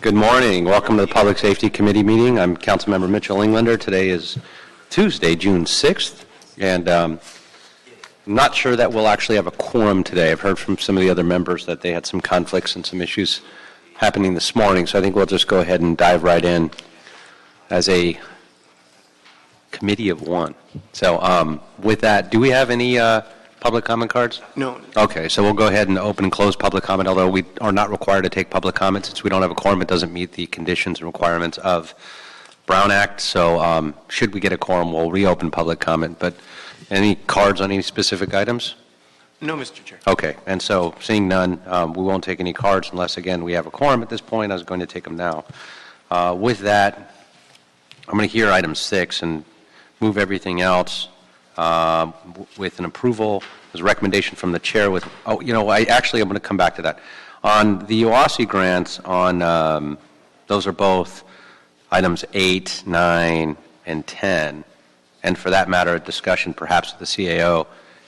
Good morning. Welcome to the Public Safety Committee meeting. I'm Councilmember Mitchell Englander. Today is Tuesday, June 6th, and I'm not sure that we'll actually have a quorum today. I've heard from some of the other members that they had some conflicts and some issues happening this morning, so I think we'll just go ahead and dive right in as a committee of one. So with that, do we have any public comment cards? No. Okay, so we'll go ahead and open and close public comment, although we are not required to take public comment since we don't have a quorum. It doesn't meet the conditions and requirements of Brown Act, so should we get a quorum, we'll reopen public comment. But any cards on any specific items? No, Mr. Chair. Okay, and so seeing none, we won't take any cards unless, again, we have a quorum at this point. I was going to take them now. With that, I'm going to hear item 6 and move everything else with an approval as a recommendation from the chair with, I'm going to come back to that. On the OASI grants, on those are both items 8, 9, and 10, and for that matter, a discussion perhaps with the CAO,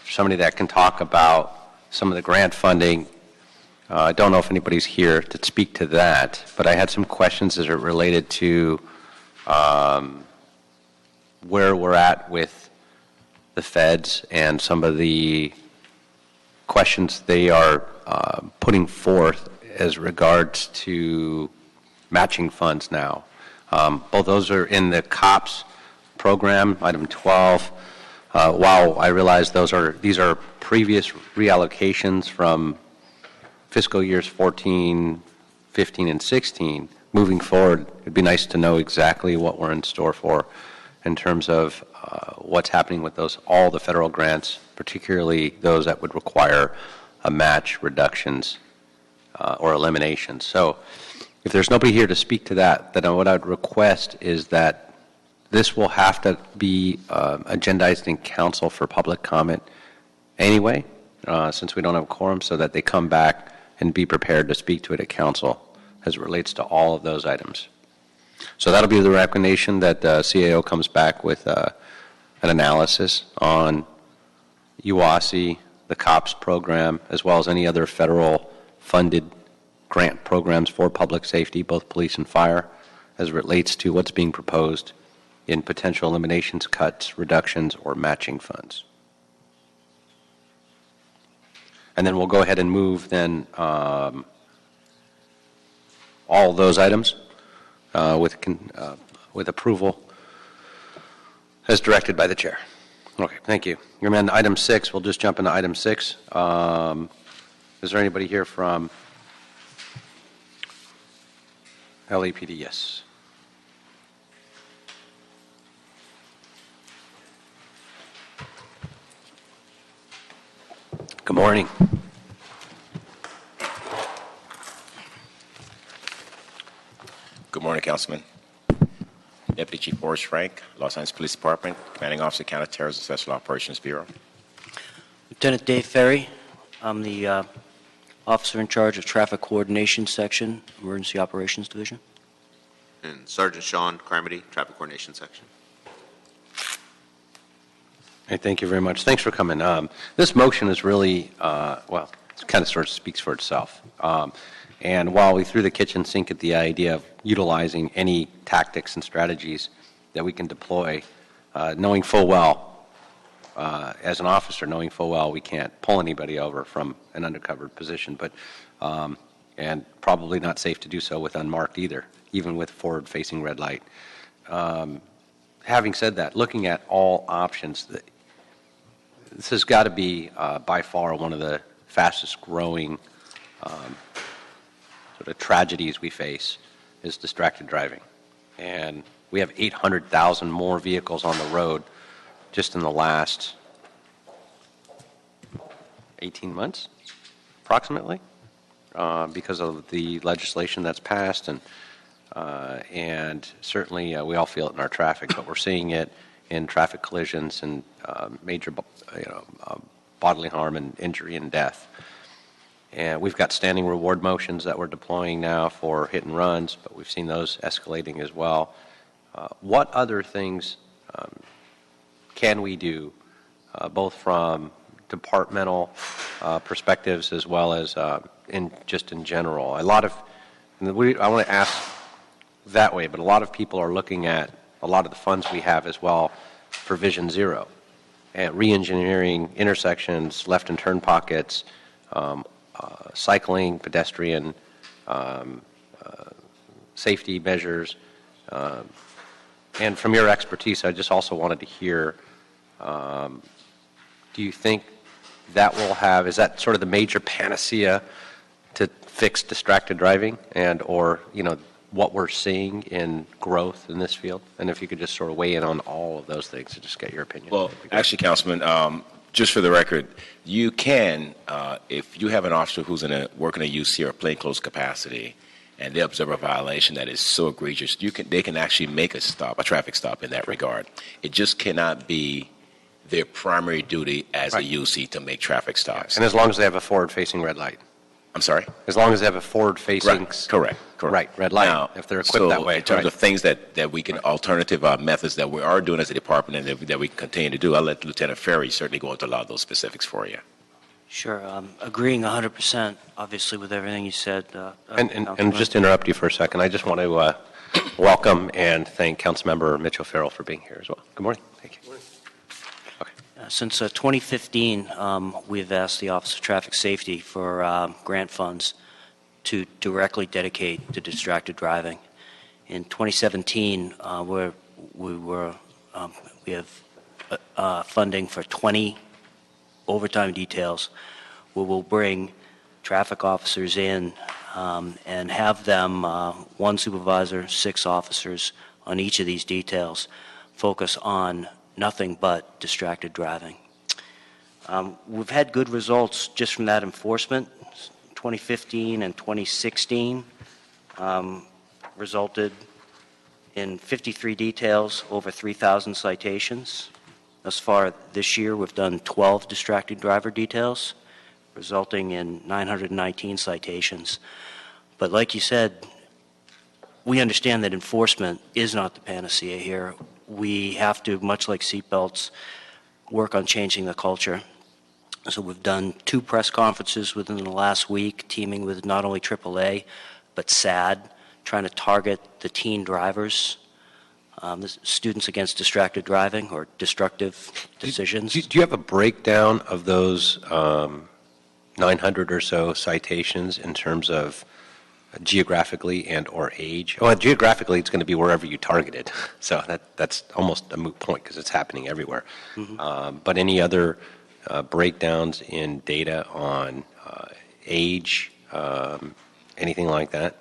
somebody that can talk about some of the grant funding. I don't know if anybody's here to speak to that, but I had some questions as it related to where we're at with the feds and some of the questions they are putting forth as regards to matching funds now. Both those are in the COPS program, item 12. While I realize these are previous reallocations from fiscal years 14, 15, and 16, moving forward, it'd be nice to know exactly what we're in store for in terms of what's happening with all the federal grants, particularly those that would require a match, reductions, or eliminations. So if there's nobody here to speak to that, then what I would request is that this will have to be agendized in council for public comment anyway, since we don't have a quorum, so that they come back and be prepared to speak to it at council as it relates to all of those items. So that'll be the recommendation that the CAO comes back with an analysis on UASI, the COPS program, as well as any other federal funded grant programs for public safety, both police and fire, as it relates to what's being proposed in potential eliminations, cuts, reductions, or matching funds. And then we'll go ahead and move then all those items with approval as directed by the chair. Okay, thank you. Your man, item 6, we'll just jump into item 6. Is there anybody here from LAPD? Yes. Good morning. Good morning, Councilman. Deputy Chief Boris Frank, Los Angeles Police Department, Commanding Officer, Counterterrorism Special Operations Bureau. Lieutenant Dave Ferry, I'm the officer in charge of Traffic Coordination Section, Emergency Operations Division. And Sergeant Sean Carmody, Traffic Coordination Section. Hey, thank you very much. Thanks for coming. This motion is really, well, it kind of sort of speaks for itself. And while we threw the kitchen sink at the idea of utilizing any tactics and strategies that we can deploy, knowing full well, as an officer, knowing full well we can't pull anybody over from an undercover position, but and probably not safe to do so with unmarked either, even with forward-facing red light. Having said that, looking at all options, this has got to be by far one of the fastest growing sort of tragedies we face is distracted driving. And we have 800,000 more vehicles on the road just in the last 18 months, approximately, because of the legislation that's passed. And certainly we all feel it in our traffic, but we're seeing it in traffic collisions and major bodily harm and injury and death. And we've got standing reward motions that we're deploying now for hit and runs, but we've seen those escalating as well. What other things can we do, both from departmental perspectives as well as in general? A lot of And I want to ask that way, but a lot of people are looking at a lot of the funds we have as well for Vision Zero, and re-engineering intersections, left and turn pockets, cycling, pedestrian, safety measures. And from your expertise, I just also wanted to hear, do you think that will have, is that sort of the major panacea to fix distracted driving and, or, you know, what we're seeing in growth in this field? And if you could just sort of weigh in on all of those things and just get your opinion. Well, actually, Councilman, just for the record, you can, if you have an officer who's working a UC or plainclothes capacity, and they observe a violation that is so egregious, they can actually make a traffic stop in that regard. It just cannot be their primary duty as a UC to make traffic stops. And as long as they have a forward-facing red light. I'm sorry? As long as they have a forward-facing... Correct. Right, red light, Now, if they're equipped that way. In terms of things that we can, alternative methods that we are doing as a department and that we continue to do, I'll let Lieutenant Ferry certainly go into a lot of those specifics for you. Sure. Agreeing 100%, obviously, with everything you said. And just to interrupt you for a second, I just want to welcome and thank Councilmember Mitchell Farrell for being here as well. Good morning. Thank you. Okay. Since 2015, we've asked the Office of Traffic Safety for grant funds to directly dedicate to distracted driving. In 2017, we have funding for 20 overtime details where we'll bring traffic officers in and have them, one supervisor, 6 officers on each of these details, focus on nothing but distracted driving. We've had good results just from that enforcement. 2015 and 2016 resulted in 53 details, over 3,000 citations. Thus far this year, we've done 12 distracted driver details, resulting in 919 citations. But like you said, we understand that enforcement is not the panacea here. We have to, much like seatbelts, work on changing the culture. So we've done 2 press conferences within the last week, teaming with not only AAA, but SAD, trying to target the teen drivers, the Students Against Distracted Driving or destructive decisions. Do you have a breakdown of those 900 or so citations in terms of geographically and or age? Well, geographically, it's going to be wherever you targeted. So that's almost a moot point because it's happening everywhere. Mm-hmm. But any other breakdowns in data on age, anything like that?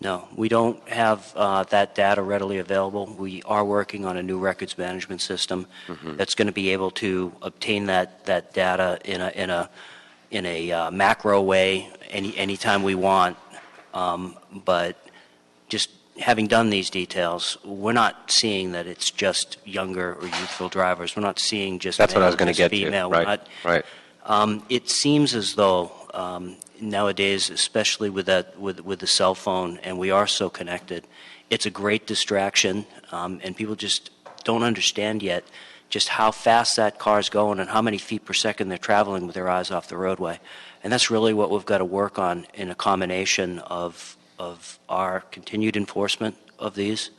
No, we don't have that data readily available. We are working on a new records management system that's going to be able to obtain that data in a macro way anytime we want. But just having done these details, we're not seeing that it's just younger or youthful drivers. We're not seeing just that's male, what I was going to get female. to. Right. It seems as though nowadays, especially with the cell phone, and we are so connected, it's a great distraction, and people just don't understand yet just how fast that car's going and how many feet per second they're traveling with their eyes off the roadway. And that's really what we've got to work on in a combination of our continued enforcement of these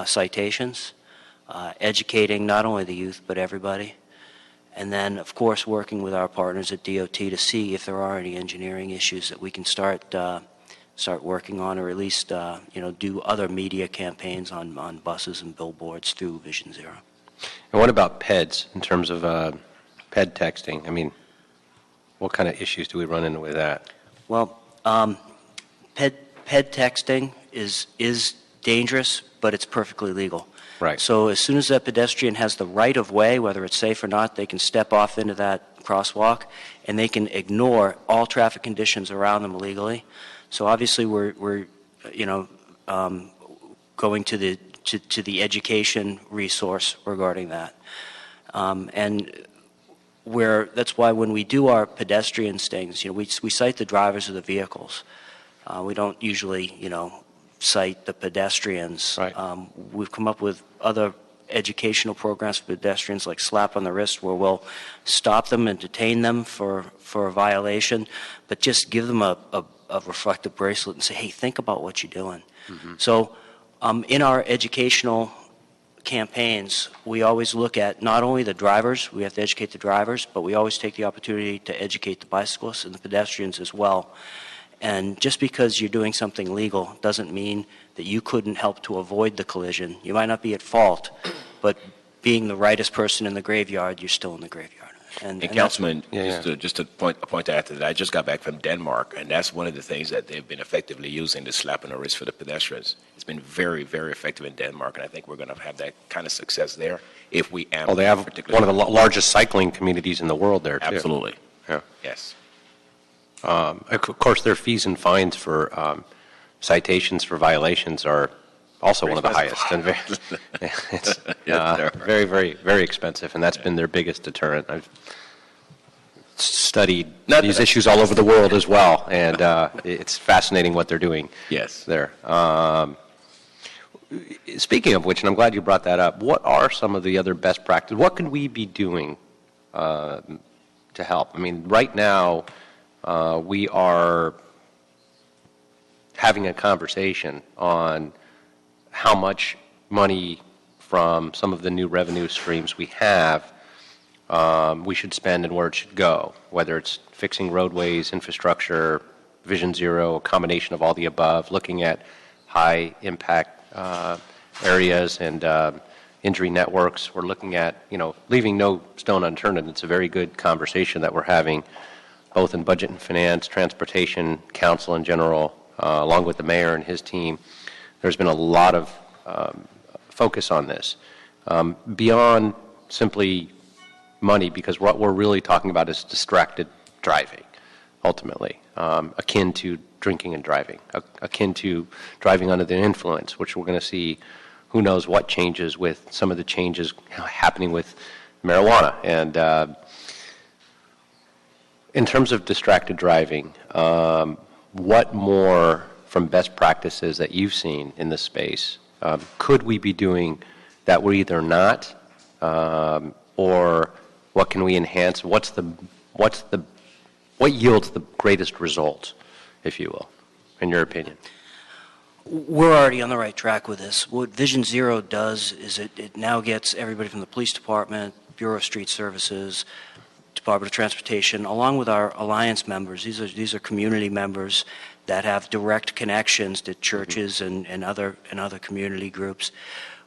citations, educating not only the youth but everybody, and then, of course, working with our partners at DOT to see if there are any engineering issues that we can start working on, or at least do other media campaigns on buses and billboards through Vision Zero. And what about PEDs in terms of PED texting? I mean, what kind of issues do we run into with that? Well, PED texting is dangerous, but it's perfectly legal. Right. So as soon as that pedestrian has the right of way, whether it's safe or not, they can step off into that crosswalk, and they can ignore all traffic conditions around them illegally. So obviously, we're going to the education resource regarding that, and that's why when we do our pedestrian stings, we cite the drivers of the vehicles. We don't usually, cite the pedestrians. Right. We've come up with other educational programs for pedestrians, like slap on the wrist, where we'll stop them and detain them for a violation, but just give them a a reflective bracelet and say, hey, think about what you're doing. So in our educational campaigns, we always look at not only the drivers, we have to educate the drivers, but we always take the opportunity to educate the bicyclists and the pedestrians as well. And just because you're doing something legal doesn't mean that you couldn't help to avoid the collision. You might not be at fault, but being the rightest person in the graveyard, you're still in the graveyard. And that's- Councilman, Yeah, just a point to add to that, I just got back from Denmark, and that's one of the things that they've been effectively using, the slap on the wrist for the pedestrians. It's been very, very effective in Denmark, and I think we're going to have that kind of success there if we amp Well, they have particular- one of the largest cycling communities in the world there, too. Absolutely. Yeah. Yes. Of course, their fees and fines for citations for violations are also one of the highest. And it's very, very, very expensive, and that's been their biggest deterrent. I've studied these issues all over the world as well, and it's fascinating what they're doing Yes. there. Speaking of which, and I'm glad you brought that up, what are some of the other best practices? What can we be doing to help? I mean, right now, we are having a conversation on how much money from some of the new revenue streams we have we should spend and where it should go, whether it's fixing roadways, infrastructure, Vision Zero, a combination of all the above, looking at high impact areas and injury networks. We're looking at, leaving no stone unturned, and it's a very good conversation that we're having both in Budget and Finance, Transportation Council in general, along with the mayor and his team. There's been a lot of focus on this. Beyond simply money, because what we're really talking about is distracted driving, ultimately, akin to drinking and driving, akin to driving under the influence, which we're going to see who knows what changes with some of the changes happening with marijuana. And in terms of distracted driving, what more from best practices that you've seen in this space could we be doing that we're either not, or what can we enhance? What yields the greatest results, if you will, in your opinion? We're already on the right track with this. What Vision Zero does is it now gets everybody from the police department, Bureau of Street Services, Department of Transportation, along with our alliance members. These are community members that have direct connections to churches and other community groups.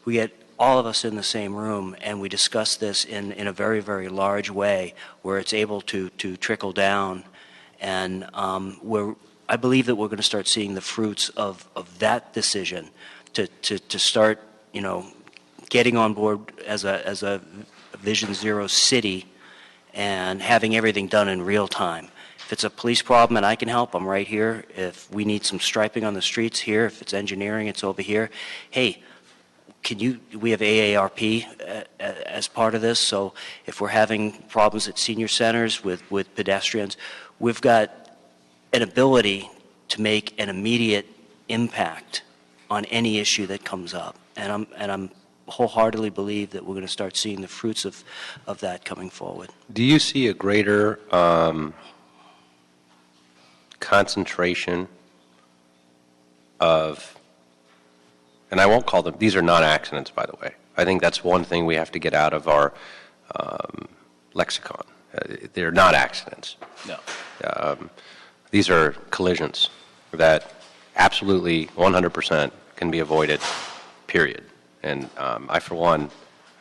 We get all of us in the same room, and we discuss this in a very, very large way where it's able to trickle down. And I believe that we're going to start seeing the fruits of that decision to start, getting on board as a Vision Zero city and having everything done in real time. If it's a police problem and I can help, I'm right here. If we need some striping on the streets, here. If it's engineering, it's over here. Hey, we have AARP as part of this, so if we're having problems at senior centers with pedestrians, we've got an ability to make an immediate impact on any issue that comes up. And I'm wholeheartedly believe that we're going to start seeing the fruits of that coming forward. Do you see a greater concentration of, and I won't call them, these are not accidents, by the way. I think that's one thing we have to get out of our lexicon. They're not accidents. No. These are collisions that absolutely 100% can be avoided, period. And I, for one,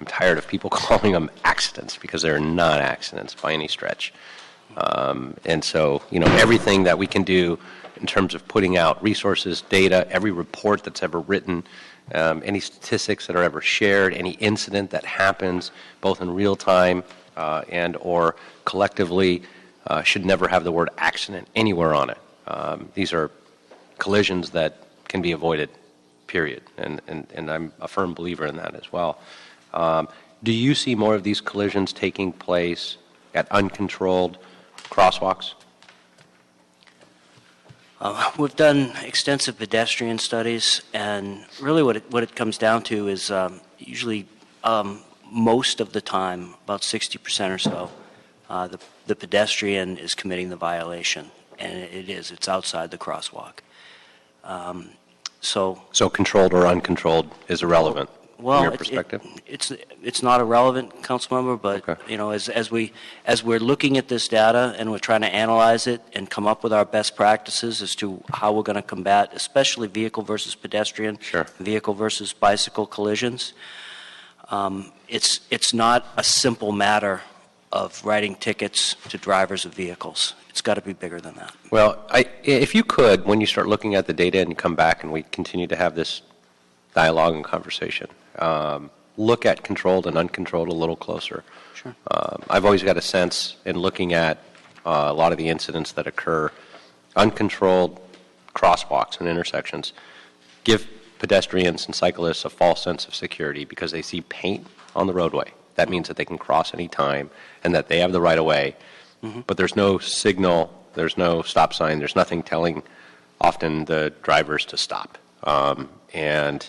am tired of people calling them accidents because they're not accidents by any stretch. And so, everything that we can do in terms of putting out resources, data, every report that's ever written, any statistics that are ever shared, any incident that happens, both in real time and or collectively, should never have the word accident anywhere on it. These are collisions that can be avoided, period. And I'm a firm believer in that as well. Do you see more of these collisions taking place at uncontrolled crosswalks? We've done extensive pedestrian studies, and really what it comes down to is usually most of the time, about 60% or so, the pedestrian is committing the violation. and it's outside the crosswalk. So, So controlled or uncontrolled is irrelevant well, from your perspective? it's not irrelevant, Councilmember, but, Okay. you know, as we're looking at this data and we're trying to analyze it and come up with our best practices as to how we're going to combat, especially vehicle versus pedestrian, Sure. vehicle versus bicycle collisions, it's not a simple matter of writing tickets to drivers of vehicles. It's got to be bigger than that. Well, if you could, when you start looking at the data and you come back and we continue to have this dialogue and conversation, look at controlled and uncontrolled a little closer. Sure. I've always got a sense in looking at a lot of the incidents that occur, uncontrolled crosswalks and intersections give pedestrians and cyclists a false sense of security because they see paint on the roadway. That means that they can cross any time and that they have the right of way. But there's no signal, there's no stop sign, there's nothing telling often the drivers to stop. And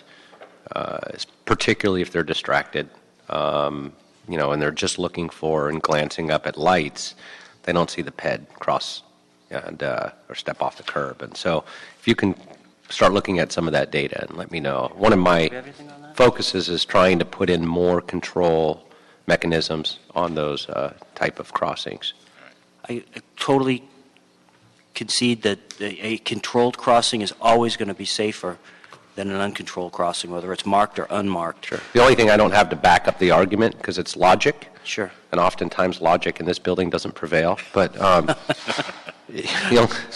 particularly if they're distracted, and they're just looking for and glancing up at lights, they don't see the ped cross and or step off the curb. And so if you can start looking at some of that data and let me know. One of my focuses is trying to put in more control mechanisms on those type of crossings. I totally concede that a controlled crossing is always going to be safer than an uncontrolled crossing, whether it's marked or unmarked. Sure. The only thing I don't have to back up the argument because it's logic. Sure. And oftentimes logic in this building doesn't prevail. But so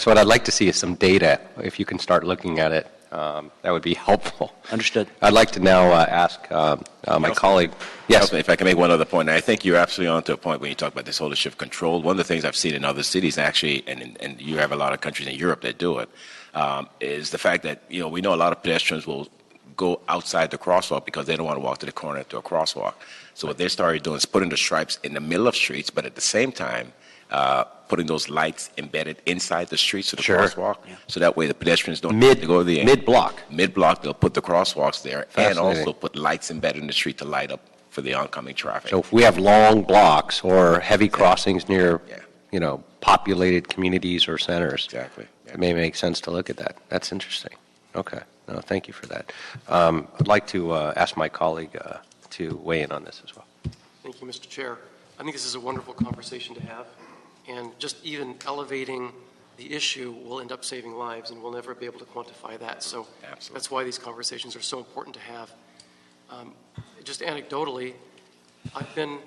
what I'd like to see is some data. If you can start looking at it, that would be helpful. Understood. I'd like to now ask my colleague. Yes. Councilman, if I can make one other point, and I think you're absolutely on to a point when you talk about this whole issue of control. One of the things I've seen in other cities, actually, and you have a lot of countries in Europe that do it, is the fact that we know a lot of pedestrians will go outside the crosswalk because they don't want to walk to the corner to a crosswalk. So what they started doing is putting the stripes in the middle of streets, but at the same time, putting those lights embedded inside the streets of the crosswalk, so that way the pedestrians don't have to go to the end. Mid-block. Mid-block, they'll put the crosswalks there and Fascinating. also put lights embedded in the street to light up for the oncoming traffic. So if we have long blocks or heavy crossings near, populated communities or centers, Exactly. it may make sense to look at that. That's interesting. Okay. No, thank you for that. I'd like to ask my colleague to weigh in on this as well. Thank you, Mr. Chair. I think this is a wonderful conversation to have, and just even elevating the issue will end up saving lives, and we'll never be able to quantify that. So Absolutely. that's why these conversations are so important to have. Just anecdotally, I've been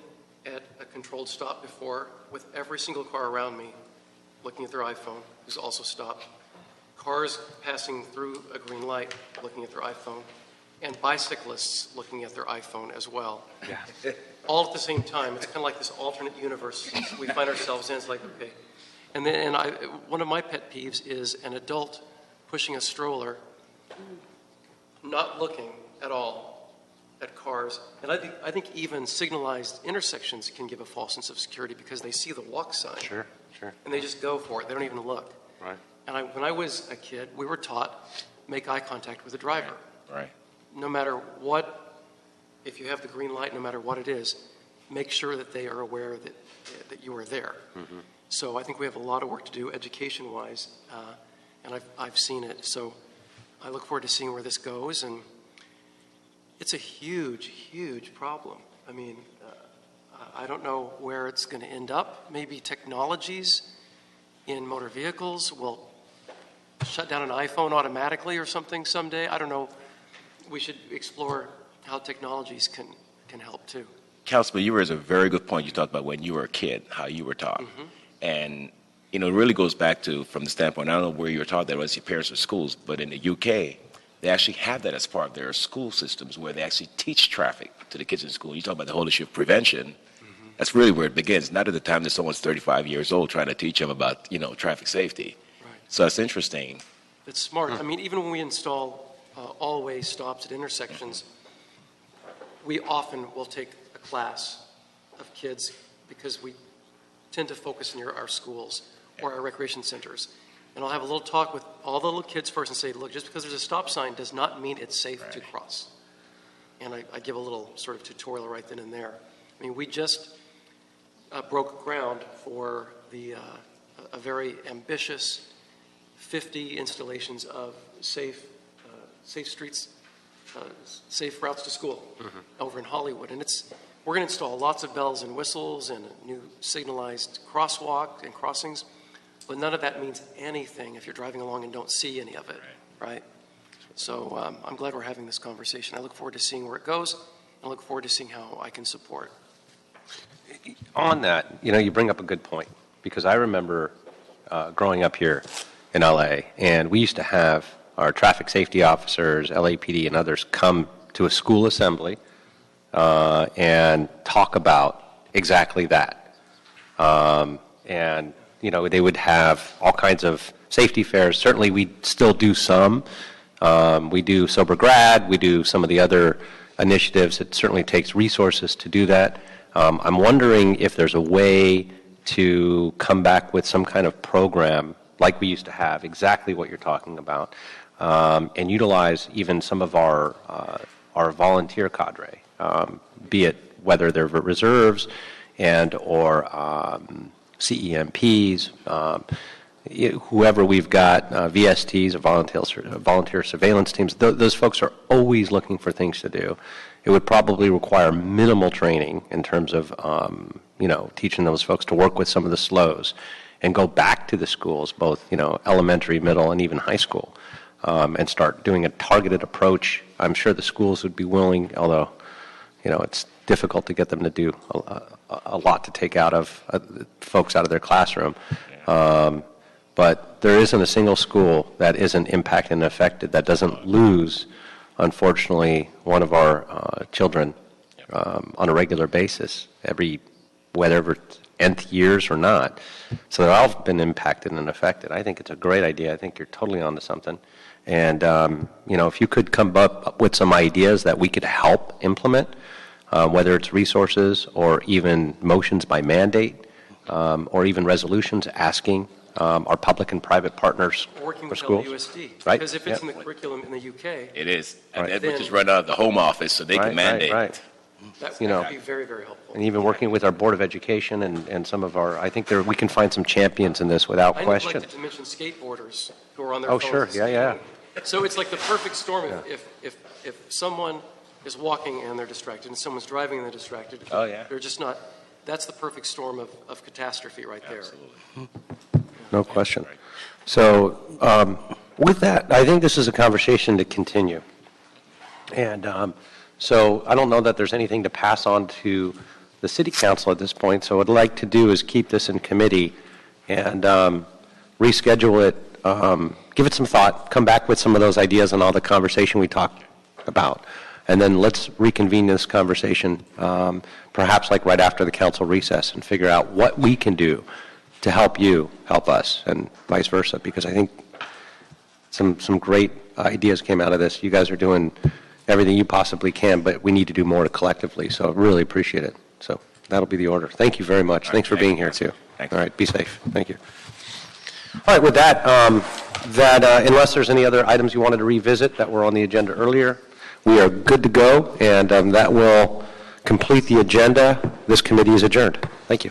at a controlled stop before with every single car around me looking at their iPhone, who's also stopped. Cars passing through a green light looking at their iPhone, and bicyclists looking at their iPhone as well. Yeah. All at the same time. It's kind of like this alternate universe we find ourselves in. It's like, okay. And then one of my pet peeves is an adult pushing a stroller, not looking at all at cars. And I think even signalized intersections can give a false sense of security because they see the walk sign. Sure. And they just go for it. They don't even look. Right. And when I was a kid, we were taught make eye contact with the driver. Right. No matter what, if you have the green light, no matter what it is, make sure that they are aware that you are there. Mm-hmm. So I think we have a lot of work to do education-wise, and I've seen it. So I look forward to seeing where this goes, and it's a huge, huge problem. I mean, I don't know where it's going to end up. Maybe technologies in motor vehicles will shut down an iPhone automatically or something someday. I don't know. We should explore how technologies can help too. Councilman, you raised a very good point. You talked about when you were a kid, how you were taught. Mm-hmm. And, it really goes back to, from the standpoint, I don't know where you were taught that was your parents or schools, but in the UK, they actually have that as part of their school systems where they actually teach traffic to the kids in school. You talk about the whole issue of prevention. Mm-hmm. That's really where it begins, not at the time that someone's 35 years old trying to teach them about, traffic safety. Right. So that's interesting. It's smart. I mean, even when we install all-way stops at intersections, we often will take a class of kids because we tend to focus near our schools or our recreation centers. And I'll have a little talk with all the little kids first and say, look, just because there's a stop sign does not mean it's safe to cross. And I give a little sort of tutorial right then and there. I mean, we just broke ground for the a very ambitious 50 installations of safe streets, safe routes to school over in Hollywood. And we're going to install lots of bells and whistles and a new signalized crosswalk and crossings, but none of that means anything if you're driving along and don't see any of it, right? So I'm glad we're having this conversation. I look forward to seeing where it goes. I look forward to seeing how I can support. On that, you bring up a good point, because I remember growing up here in LA, and we used to have our traffic safety officers, LAPD, and others come to a school assembly and talk about exactly that. And, they would have all kinds of safety fairs. Certainly, we still do some. We do Sober Grad. We do some of the other initiatives. It certainly takes resources to do that. I'm wondering if there's a way to come back with some kind of program like we used to have, exactly what you're talking about, and utilize even some of our volunteer cadre, be it whether they're reserves and or CEMPs, whoever we've got, VSTs, or volunteer surveillance teams. Those folks are always looking for things to do. It would probably require minimal training in terms of, teaching those folks to work with some of the slows and go back to the schools, both, elementary, middle, and even high school, and start doing a targeted approach. I'm sure the schools would be willing, although, it's difficult to get them to do a lot to take out of folks out of their classroom. But there isn't a single school that isn't impacted and affected that doesn't lose, unfortunately, one of our children on a regular basis, whether it's nth years or not. So they've all been impacted and affected. I think it's a great idea. I think you're totally onto something. And, if you could come up with some ideas that we could help implement, whether it's resources or even motions by mandate, or even resolutions asking our public and private partners Working for with schools. LAUSD, Right. because if it's in the curriculum in the UK, It is. And Right. that would just Then- run out of the home office so they can mandate. Right. that You know. would be very, very helpful. And even working with our Board of Education and some of our, I think we can find some champions in this without I question. neglected to mention skateboarders who are on their Oh, phones. sure. and Yeah. skating. So it's like the perfect storm if someone is walking and they're distracted and someone's driving and they're distracted. Oh, yeah. They're just not, that's the perfect storm of catastrophe right there. Absolutely. No question. So with that, I think this is a conversation to continue. And so I don't know that there's anything to pass on to the City Council at this point. So what I'd like to do is keep this in committee and reschedule it, give it some thought, come back with some of those ideas and all the conversation we talked about. And then let's reconvene this conversation, perhaps like right after the council recess, and figure out what we can do to help you help us, and vice versa, because I think some great ideas came out of this. You guys are doing everything you possibly can, but we need to do more collectively, so I really appreciate it. So that'll be the order. Thank you very much. Thanks for being here, too. Thank All you. right, be safe. Thank you. All right, with that, unless there's any other items you wanted to revisit that were on the agenda earlier, we are good to go, and that will complete the agenda. This committee is adjourned. Thank you.